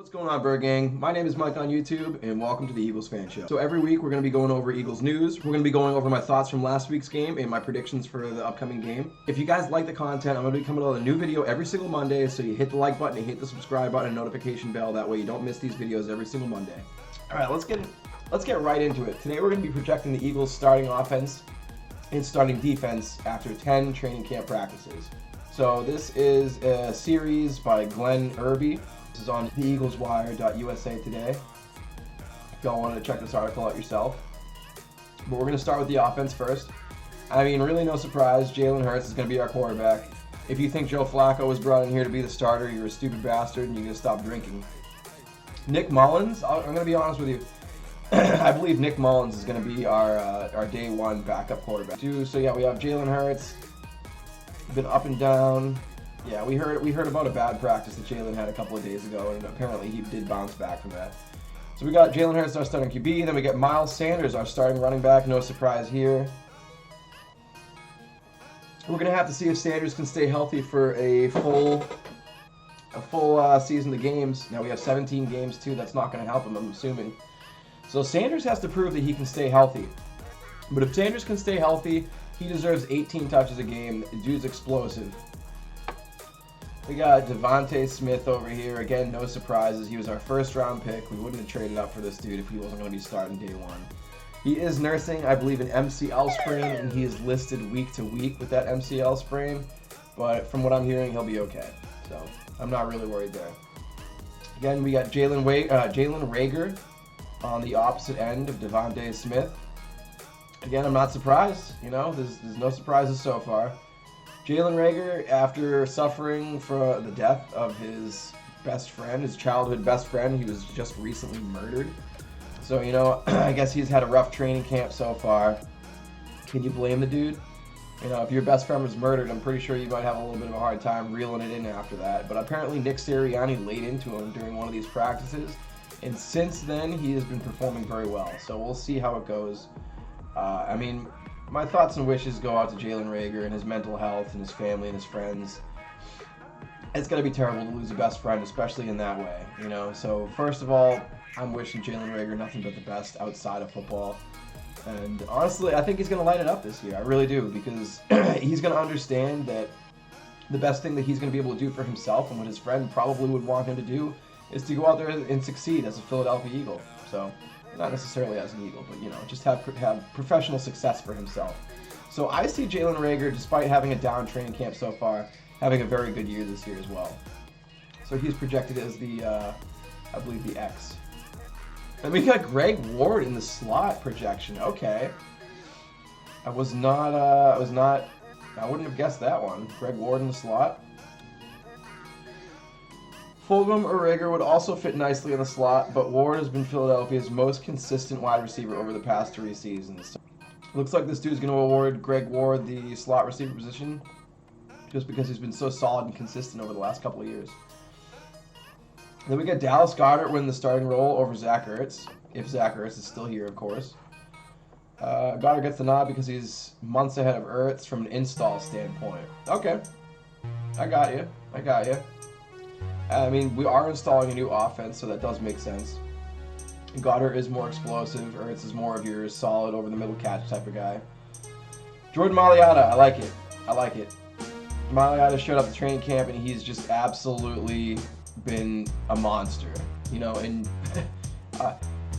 What's going on, Bird Gang? My name is Mike on YouTube, and welcome to the Eagles Fan Show. So every week we're going to be going over Eagles news. We're going to be going over my thoughts from last week's game and my predictions for the upcoming game. If you guys like the content, I'm going to be coming out with a new video every single Monday, so you hit the like button, you hit the subscribe button, and notification bell. That way you don't miss these videos every single Monday. All right, let's get right into it. Today we're going to be projecting the Eagles' starting offense and starting defense after 10 training camp practices. So this is a series by Glenn Irby. This is on theeagleswire.usa today, if y'all wanted to check this article out yourself. But we're going to start with the offense first. I mean, really no surprise, Jalen Hurts is going to be our quarterback. If you think Joe Flacco was brought in here to be the starter, you're a stupid bastard and you need to stop drinking. Nick Mullins, I'm going to be honest with you. I believe Nick Mullins is going to be our day one backup quarterback. So yeah, we have Jalen Hurts. Been up and down. Yeah, we heard about a bad practice that Jalen had a couple of days ago, and apparently he did bounce back from that. So we got Jalen Hurts, our starting QB, then we get Miles Sanders, our starting running back. No surprise here. We're gonna have to see if Sanders can stay healthy for a full season of games. Now we have 17 games too. That's not gonna help him, I'm assuming. So Sanders has to prove that he can stay healthy. But if Sanders can stay healthy, he deserves 18 touches a game. The dude's explosive. We got Devonta Smith over here. Again, no surprises. He was our first round pick. We wouldn't have traded up for this dude if he wasn't going to be starting day one. He is nursing, I believe, an MCL sprain, and he is listed week to week with that MCL sprain. But from what I'm hearing, he'll be okay. So I'm not really worried there. Again, we got Jaylen Rager on the opposite end of Devonta Smith. Again, I'm not surprised. You know, there's no surprises so far. Jaylen Rager, after suffering for the death of his best friend, his childhood best friend, he was just recently murdered. So, you know, I guess he's had a rough training camp so far. Can you blame the dude? You know, if your best friend was murdered, I'm pretty sure you might have a little bit of a hard time reeling it in after that. But apparently Nick Sirianni laid into him during one of these practices, and since then he has been performing very well. So we'll see how it goes. I mean, my thoughts and wishes go out to Jaylen Rager and his mental health and his family and his friends. It's going to be terrible to lose a best friend, especially in that way, you know. So first of all, I'm wishing Jaylen Rager nothing but the best outside of football. And honestly, I think he's going to light it up this year. I really do, because he's going to understand that the best thing that he's going to be able to do for himself and what his friend probably would want him to do is to go out there and succeed as a Philadelphia Eagle. So not necessarily as an Eagle, but, you know, just have professional success for himself. So I see Jaylen Rager, despite having a down training camp so far, having a very good year this year as well. So he's projected as the, I believe, the X. And we got Greg Ward in the slot projection. Okay. I wouldn't have guessed that one. Greg Ward in the slot. Fulgham or Rager would also fit nicely in the slot, but Ward has been Philadelphia's most consistent wide receiver over the past 3 seasons. Looks like this dude's going to award Greg Ward the slot receiver position just because he's been so solid and consistent over the last couple of years. Then we got Dallas Goedert winning the starting role over Zach Ertz, if Zach Ertz is still here, of course. Goddard gets the nod because he's months ahead of Ertz from an install standpoint. Okay, I got you. I mean, we are installing a new offense, so that does make sense. Goddard is more explosive. Ertz is more of your solid over-the-middle catch type of guy. Jordan Mailata, I like it. Mailata showed up at training camp, and he's just absolutely been a monster. You know, and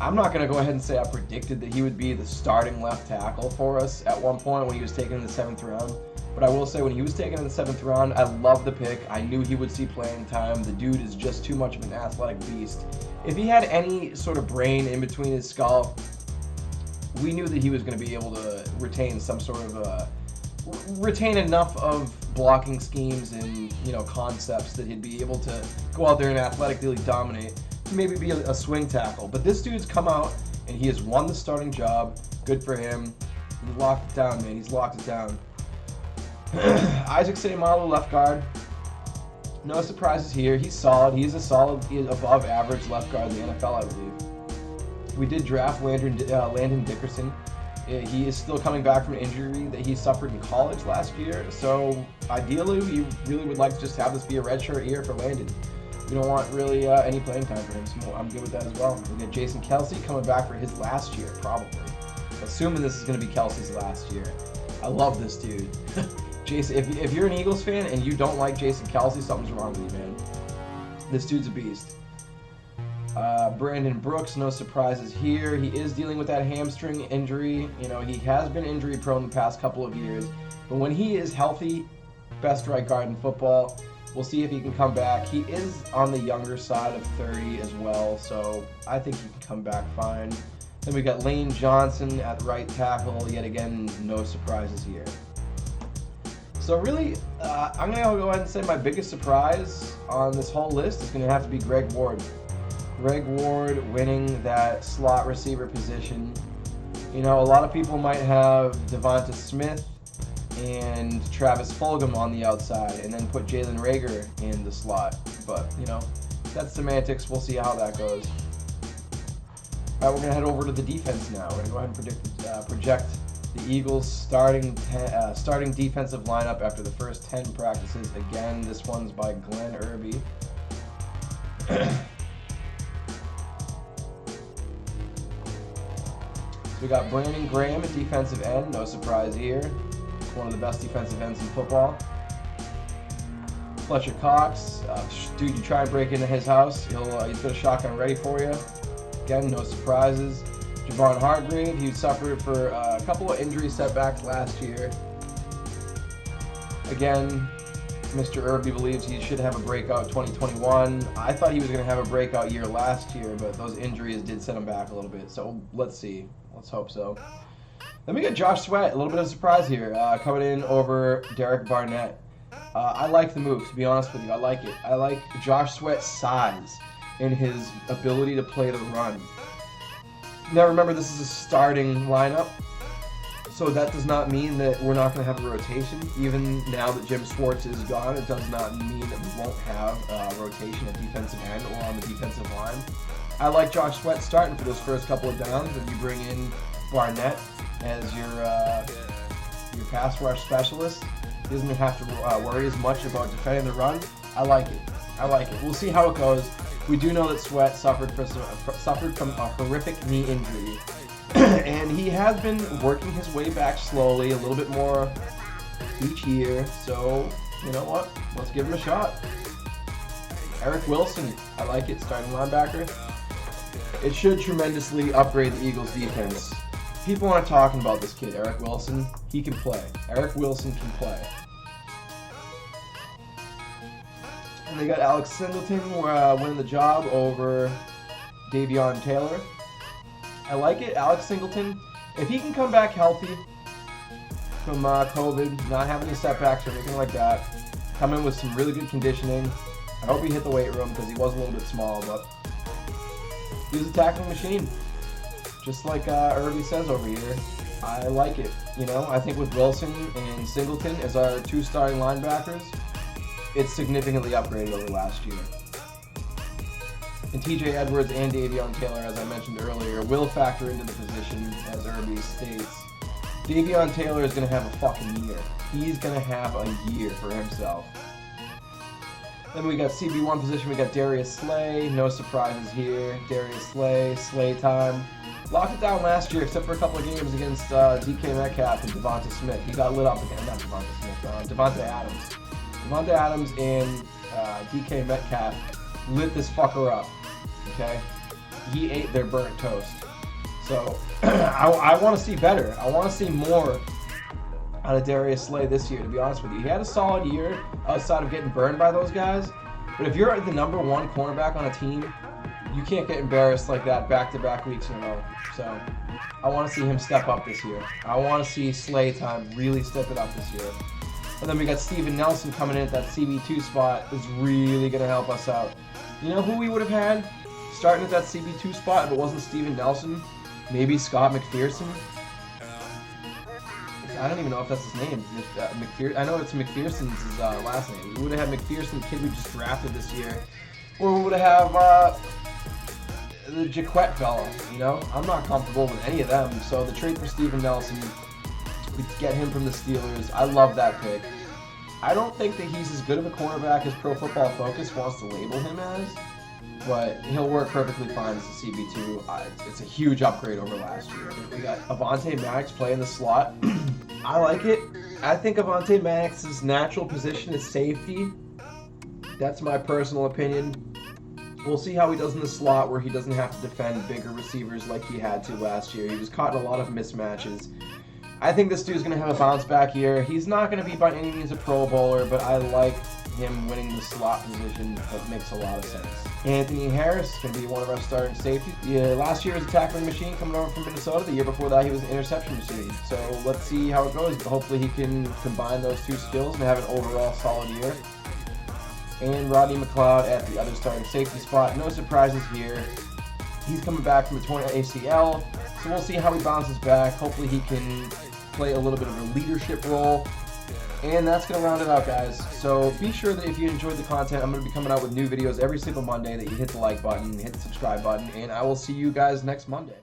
I'm not going to go ahead and say I predicted that he would be the starting left tackle for us at one point when he was taken in the 7th round. But I will say, when he was taken in the 7th round, I loved the pick. I knew he would see playing time. The dude is just too much of an athletic beast. If he had any sort of brain in between his skull, we knew that he was going to be able to retain some sort of retain enough of blocking schemes and, you know, concepts that he'd be able to go out there and athletically dominate, maybe be a swing tackle. But this dude's come out and he has won the starting job. Good for him. He locked it down, man. He's locked it down. Isaac Seumalo, left guard. No surprises here. He's solid. He's above average left guard in the NFL, I believe. We did draft Landon Dickerson. He is still coming back from an injury that he suffered in college last year. So ideally, we really would like to just have this be a redshirt year for Landon. we don't want really any playing time for him, so I'm good with that as well. We got Jason Kelsey coming back for his last year, probably. Assuming this is going to be Kelsey's last year. I love this dude. Jason, if you're an Eagles fan and you don't like Jason Kelsey, something's wrong with you, man. This dude's a beast. Brandon Brooks, no surprises here. He is dealing with that hamstring injury. You know, he has been injury prone the past couple of years. But when he is healthy, best right guard in football. We'll see if he can come back. He is on the younger side of 30 as well, so I think he can come back fine. Then we got Lane Johnson at right tackle. Yet again, no surprises here. So really, I'm going to go ahead and say my biggest surprise on this whole list is going to have to be Greg Ward. Greg Ward winning that slot receiver position. You know, a lot of people might have Devonta Smith and Travis Fulgham on the outside and then put Jaylen Rager in the slot. But, you know, that's semantics. We'll see how that goes. All right, we're going to head over to the defense now. We're going to go ahead and project the Eagles' starting defensive lineup after the first 10 practices. Again, this one's by Glenn Irby. So we got Brandon Graham at defensive end. No surprise here. One of the best defensive ends in football. Fletcher Cox, dude, you try and break into his house, he's got a shotgun ready for you. Again, no surprises. Javon Hargreaves, he suffered for a couple of injury setbacks last year. Again, Mr. Irby believes he should have a breakout 2021. I thought he was going to have a breakout year last year, but those injuries did set him back a little bit. So let's see. Let's hope so. Then we got Josh Sweat, a little bit of a surprise here, coming in over Derek Barnett. I like the move, to be honest with you. I like it. I like Josh Sweat's size and his ability to play the run. Now remember, this is a starting lineup, so that does not mean that we're not going to have a rotation. Even now that Jim Schwartz is gone, it does not mean that we won't have a rotation at defensive end or on the defensive line. I like Josh Sweat starting for those first couple of downs, and you bring in Barnett as your pass rush specialist. He doesn't have to worry as much about defending the run. I like it. I like it. We'll see how it goes. We do know that Sweat suffered from a horrific knee injury, and he has been working his way back slowly, a little bit more each year. So, you know what? Let's give him a shot. Eric Wilson, I like it, starting linebacker. It should tremendously upgrade the Eagles' defense. People aren't talking about this kid, Eric Wilson. He can play. Eric Wilson can play. And they got Alex Singleton winning the job over Davion Taylor. I like it. Alex Singleton, if he can come back healthy from COVID, not have any setbacks or anything like that, come in with some really good conditioning. I hope he hit the weight room because he was a little bit small, but he's a tackling machine. Just like Irby says over here, I like it. You know, I think with Wilson and Singleton as our two starting linebackers, it's significantly upgraded over last year. And TJ Edwards and Davion Taylor, as I mentioned earlier, will factor into the position, as Irby states. Davion Taylor is going to have a fucking year. He's going to have a year for himself. Then we got CB1 position, we got Darius Slay. No surprises here. Darius Slay, Slay time. Locked it down last year, except for a couple of games against DK Metcalf and Devonta Smith. He got lit up again. Not Devonta Smith, Devonta Adams. Devonta Adams and DK Metcalf lit this fucker up. Okay? He ate their burnt toast. So, I want to see better. I want to see more out of Darius Slay this year, to be honest with you. He had a solid year outside of getting burned by those guys. But if you're the number one cornerback on a team, you can't get embarrassed like that back-to-back weeks in a row. So I want to see him step up this year. I want to see Slay time really step it up this year. And then we got Steven Nelson coming in at that CB2 spot is really going to help us out. You know who we would have had starting at that CB2 spot if it wasn't Steven Nelson? Maybe Scott McPherson? I don't even know if that's his name. I know it's McPherson's last name. We would have had McPherson, the kid we just drafted this year. Or we would have the Jaquette fella, you know? I'm not comfortable with any of them. So the trade for Steven Nelson, we get him from the Steelers. I love that pick. I don't think that he's as good of a cornerback as Pro Football Focus wants to label him as, but he'll work perfectly fine as a CB2. It's a huge upgrade over last year. We got Avonte Maddox playing the slot. I like it. I think Avonte Maddox's natural position is safety. That's my personal opinion. We'll see how he does in the slot where he doesn't have to defend bigger receivers like he had to last year. He was caught in a lot of mismatches. I think this dude's going to have a bounce back year. He's not going to be by any means a Pro Bowler, but I like him winning the slot position. That makes a lot of sense. Anthony Harris is going to be one of our starting safeties. Yeah, last year was a tackling machine coming over from Minnesota. The year before that, he was an interception machine. So let's see how it goes. Hopefully he can combine those two skills and have an overall solid year. And Rodney McLeod at the other starting safety spot. No surprises here. He's coming back from a torn ACL, so we'll see how he bounces back. Hopefully he can play a little bit of a leadership role. And that's going to round it out, guys. So be sure that if you enjoyed the content, I'm going to be coming out with new videos every single Monday, that you hit the like button, hit the subscribe button, and I will see you guys next Monday.